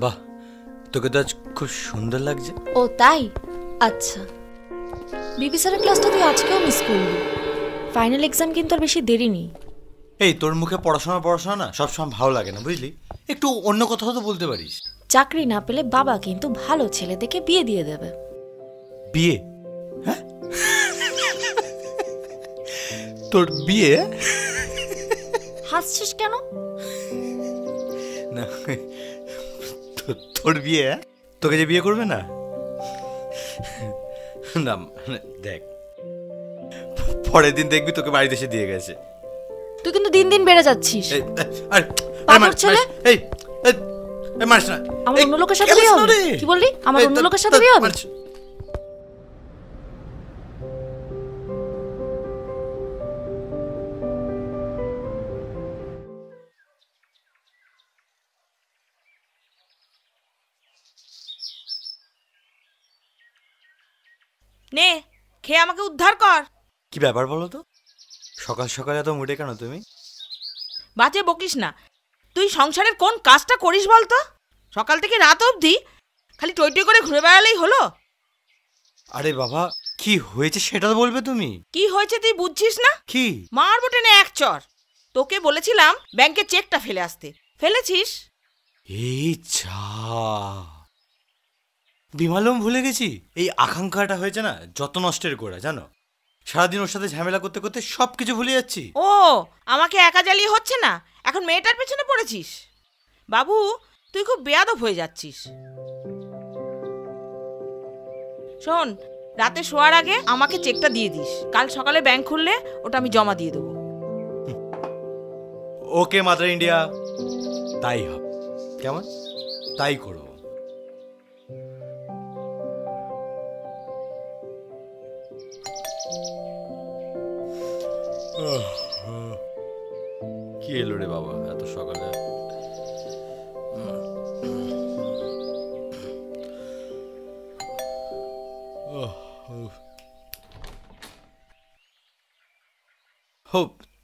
বাহ, তোকে তো আজ খুব সুন্দর লাগছে। ও তাই? আচ্ছা, বিপি স্যারের ক্লাসটা তুই আজকেও মিস করলি। ফাইনাল এক্সাম কিন্তু আর বেশি দেরি নেই। এই তোর মুখে পড়াশোনা না সবসময় ভালো লাগে না, বুঝলি? একটু অন্য কথাও তো বলতে পারিস। চাকরি না পেলে বাবা কিন্তু ভালো ছেলে দেখে বিয়ে দিয়ে দেবে। বিয়ে? হ্যাঁ, তোর বিয়ে? হাসছিস কেন? না, তোর বিয়ে? তোকে যে বিয়ে করবে না, না দেখ, পরের দিন দেখবি তোকে বাড়িতে এসে দিয়ে গেছে। তুই কিন্তু দিন দিন বেড়ে যাচ্ছিস। আমার অন্য লোকের সাথে বিয়ে হবে? কি বললি? আমার অন্য লোকের সাথে বিয়ে হবে? নে, খেয়ে আমাকে উদ্ধার কর। কি ব্যাপার বলো তো, সকাল সকাল এত মুডে কেন তুমি? বাজে বকিস না। তুই সংসারের কোন কাজটা করিস বলতো? সকাল থেকে রাত অবধি খালি টই টই করে ঘুরে বেড়ালেই হলো? আরে বাবা, কি হয়েছে সেটা তো বলবে তুমি। কি হয়েছে তুই বুঝছিস না? কি? মারবো টেনে এক চর। তোকে বলেছিলাম ব্যাংকে চেকটা ফেলে আসতে, ফেলেছিস? এই যা, বিমালম ভুলে গেছি। এই আকাঙ্ক্ষাটা হয়েছে না যত নষ্টের গোড়া, জানো? সারাদিন ওর সাথে ঝামেলা করতে করতে সবকিছু ভুলে যাচ্ছি। ও, আমাকে একা জ্বালিয়ে হচ্ছে না, এখন মেয়েটার পেছনে পড়েছিস। বাবু, তুই খুব বেয়াদব হয়ে যাচ্ছিস। শোন, রাতে শোয়ার আগে আমাকে চেকটা দিয়ে দিস। কাল সকালে ব্যাংক খুললে ওটা আমি জমা দিয়ে দেবো। ওকে মাদার ইন্ডিয়া, তাই হবে। কেমন? তাই করবো। কি এলো রে বাবা এত সকালে?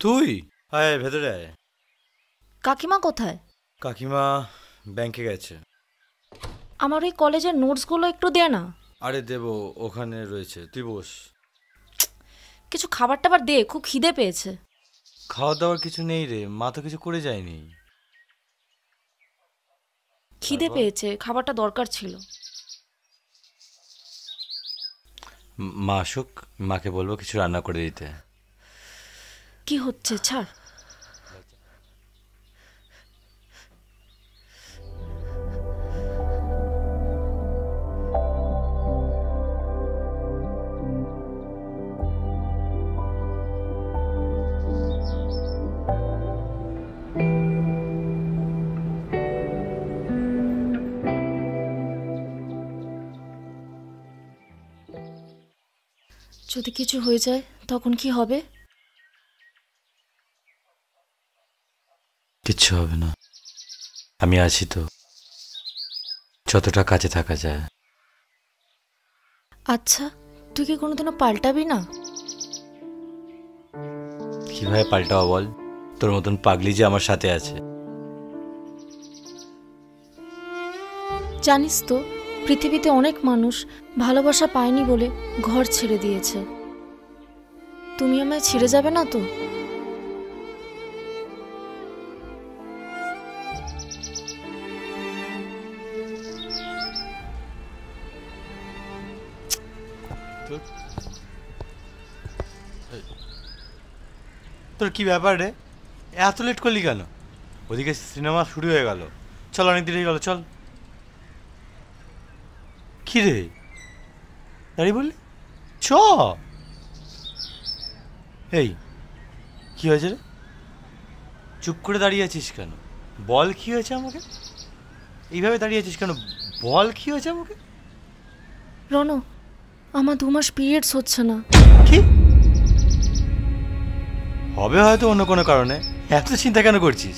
তুই আয় ভেতরে আয়। কাকিমা কোথায়? কাকিমা ব্যাংকে গেছে। আমার ওই কলেজের নোটসগুলো একটু দে না। আরে দেবো, ওখানে রয়েছে, তুই বস। কিছু খাবার টাবার দে, খুব খিদে পেয়েছে। খাওয়া দাওয়ার কিছু নেই রে, মা তো কিছু করে যায়নি। খিদে পেয়েছে, খাবারটা দরকার ছিল। মা আসুক, মাকে বলবো কিছু রান্না করে দিতে। কি হচ্ছে, ছাড়। যদি কিছু হয়ে যায় তখন কি হবে? কিচ্ছু হবে না, আমি আছি তো, যতটা কাছে থাকা যায়। আচ্ছা, তুই কি কোনোদিনও পাল্টাবি না? কিভাবে পাল্টাও বল? তোর মতন পাগলি যে আমার সাথে আছে। জানিস তো, পৃথিবীতে অনেক মানুষ ভালোবাসা পায়নি বলে ঘর ছেড়ে দিয়েছে। তুমি আমায় ছেড়ে যাবে না তো? তোর কি ব্যাপার রে, এত লেট করলি কেন? ওদিকে সিনেমা শুরু হয়ে গেল, চল, অনেক দেরি হয়ে গেল, চল। কি রে দাঁড়িয়ে বললি? চ। এই কি হয়েছে রে, চুপ করে দাঁড়িয়ে আছিস কেন? বল কি হয়েছে আমাকে? এইভাবে দাঁড়িয়ে আছিস কেন? বল কি হয়েছে আমাকে? রনো, আমার 2 মাস পিরিয়ডস হচ্ছে না। কি হবে? হয়তো অন্য কোনো কারণে, এত চিন্তা কেন করছিস?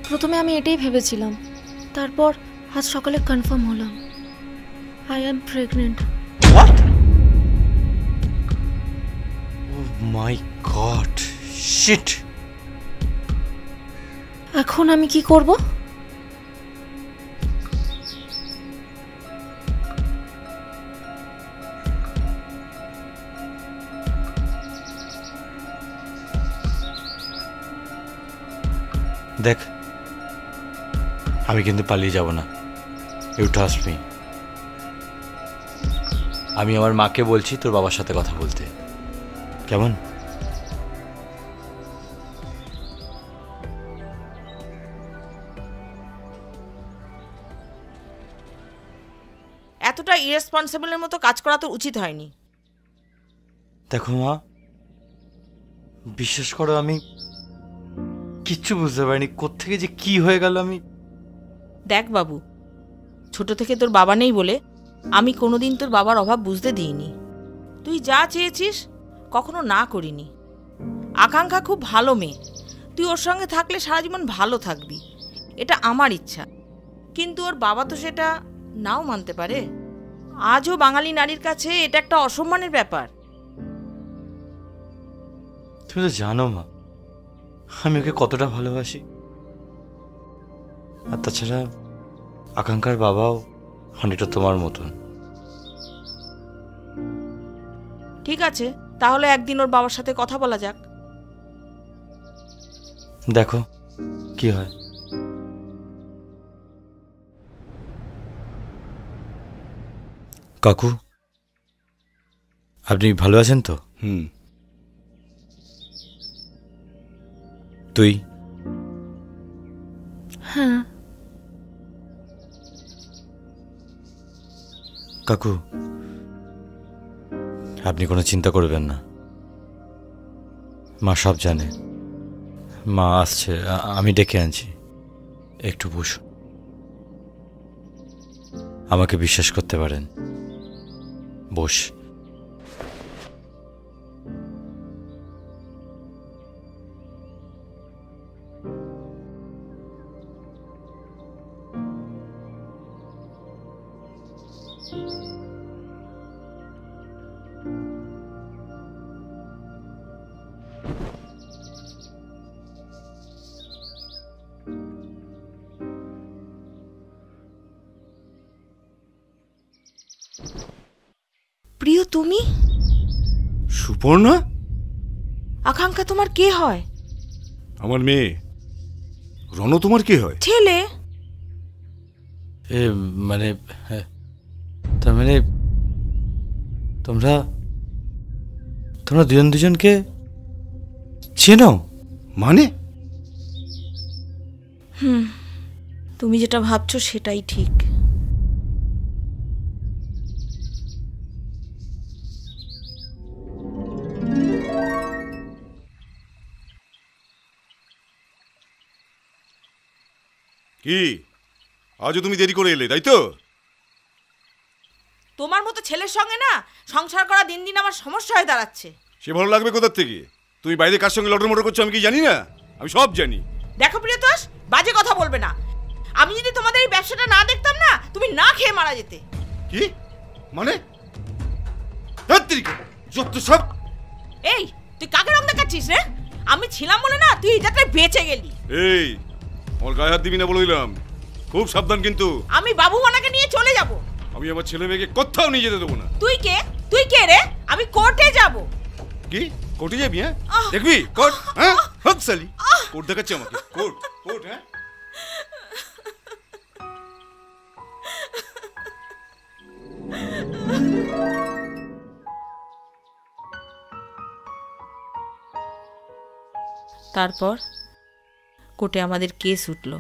প্রথমে আমি এটাই ভেবেছিলাম, তারপর আজ সকালে কনফার্ম হলাম, I am pregnant. What? Oh my God, shit. এখন আমি কি করব? দেখ, আমি কিন্তু পালিয়ে যাব না, ইউ ট্রাস্ট মি। আমি আমার মাকে বলছি তোর বাবার সাথে কথা বলতে, কেমন? এতটা ইরেসপন্সিবলের মতো কাজ করা তো উচিত হয়নি। দেখো মা, বিশ্বাস করো আমি কিচ্ছু বুঝতে পারিনি, কোত্থেকে যে কি হয়ে গেল। আমি দেখ বাবু, ছোট থেকে তোর বাবা নেই বলে আমি কোনোদিন তোর বাবার অভাব বুঝতে দিইনি। তুই যা চেয়েছিস কখনো না করিনি। আকাঙ্ক্ষা খুব ভালো মেয়ে, তুই ওর সঙ্গে থাকলে সারা জীবন ভালো থাকবি, এটা আমার ইচ্ছা। কিন্তু ওর বাবা তো সেটা নাও মানতে পারে। আজও বাঙালি নারীর কাছে এটা একটা অসম্মানের ব্যাপার। তুমি তো জানো মা, আমি ওকে কতটা ভালোবাসি। আর তাছাড়া আকাঙ্ক্ষার বাবাও অনেকটা তোমার মতন। ঠিক আছে, তাহলে একদিন ওর বাবার সাথে কথা বলা যাক। দেখো কি হয়। কাকু, আপনি ভালো আছেন তো? তুই? হ্যাঁ। কাকু, আপনি কোনো চিন্তা করবেন না, মা সব জানে। মা আসছে, আমি ডেকে আনছি, একটু বসুন। আমাকে বিশ্বাস করতে পারেন, বস। প্রিয়, তুমি? সুপর্ণা? আকাঙ্ক্ষা তোমার কে হয়? আমার মেয়ে। রণ তোমার কে হয়? ছেলে। এ মানে, তার মানে তোমরা তোমরা দুজন দুজনকে চেনো? মানে? তুমি যেটা ভাবছো সেটাই ঠিক। কি আজও তুমি দেরি করে এলে, তাই তো? তোমার মতো ছেলের সঙ্গে না সংসার করা দিন দিন আমার সমস্যা হয়ে দাঁড়াচ্ছে। সে ভালো লাগবে কোথার থেকে? তুমি বাইরে কার সঙ্গে লটর মটর করছো আমি কি জানি না? আমি সব জানি। দেখো প্রিয়তোষ, বাজে কথা বলবে না। আমি যদি তোমাদের এই ব্যবসাটা না দেখতাম না, তুমি না খেয়ে মারা যেতে। কি মানে? যত সব। এই, তুই কাকে রং দেখাচ্ছিস রে? আমি ছিলাম বলে না তুই এই যাত্রায় বেঁচে গেলি। এই, আমার গায়ে হাত দিবি না বলে দিলাম, খুব সাবধান কিন্তু। আমি বাবু মানাকে নিয়ে চলে যাব। আমি আমার ছেলে মেয়েকে কোথাও নিয়ে যেতে দেবো না। তুই কে? তুই কে রে? আমি কোর্টে যাব। কি কোর্টে যাবি? হ্যাঁ দেখবি কোর্ট? হ্যাঁ হক সালি কোর্ট দেখাচ্ছে আমাকে। কোর্ট কোর্ট হ্যাঁ? তারপর কোর্টে আমাদের কেস উঠল।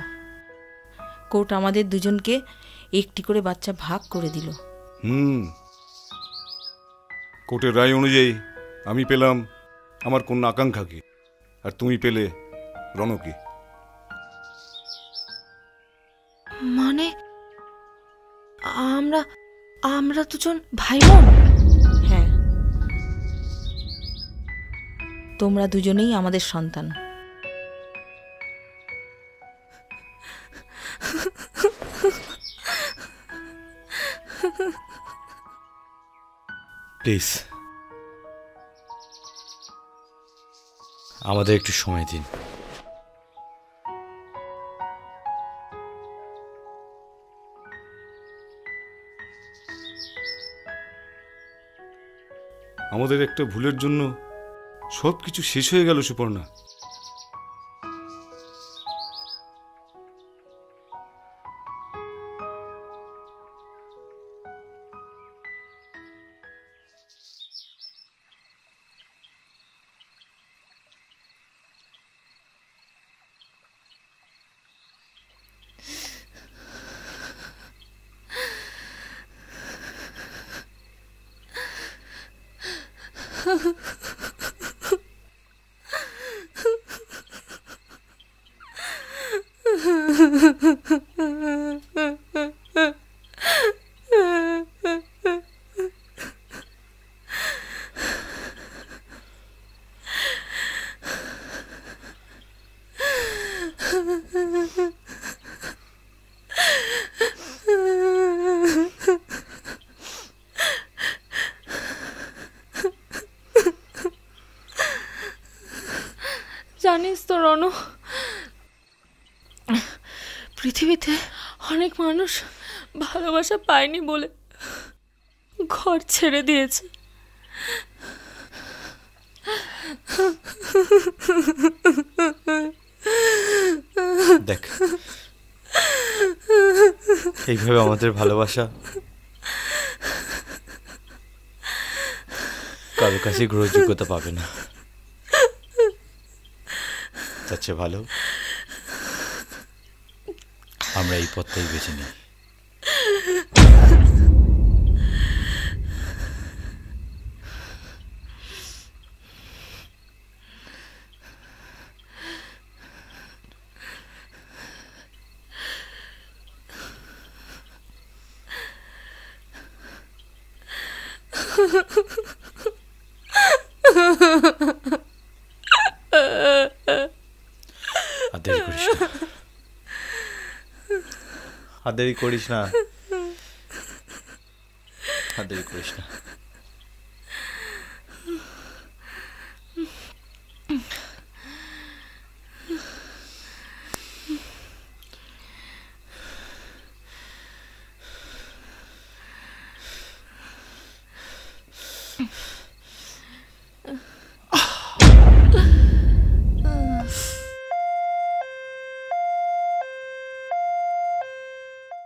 কোর্ট আমাদের দুজনকে একটি করে বাচ্চা ভাগ করে দিল। কোর্টের রায় অনুযায়ী আমি পেলাম আমার কন্যা আকাঙ্ক্ষাকে, আর তুমি পেলে রণকে। মানে আমরা আমরা দুজন ভাই বোন? হ্যাঁ, তোমরা দুজনেই আমাদের সন্তান। প্লিজ আমাদের একটু সময় দিন। আমাদের একটা ভুলের জন্য সব কিছু শেষ হয়ে গেল সুপর্ণা। জানিস তো রনু, পৃথিবীতে অনেক মানুষ ভালোবাসা পায়নি বলে ঘর ছেড়ে দিয়েছে। দেখ, এইভাবে আমাদের ভালোবাসা কারো কাছে গ্রহণযোগ্যতা পাবে না। তার চেয়ে ভালো আমরা এই পথটাই বেছে নিই। আর দেরি করিস না, আর দেরি করিস না, আর দেরি করিস না।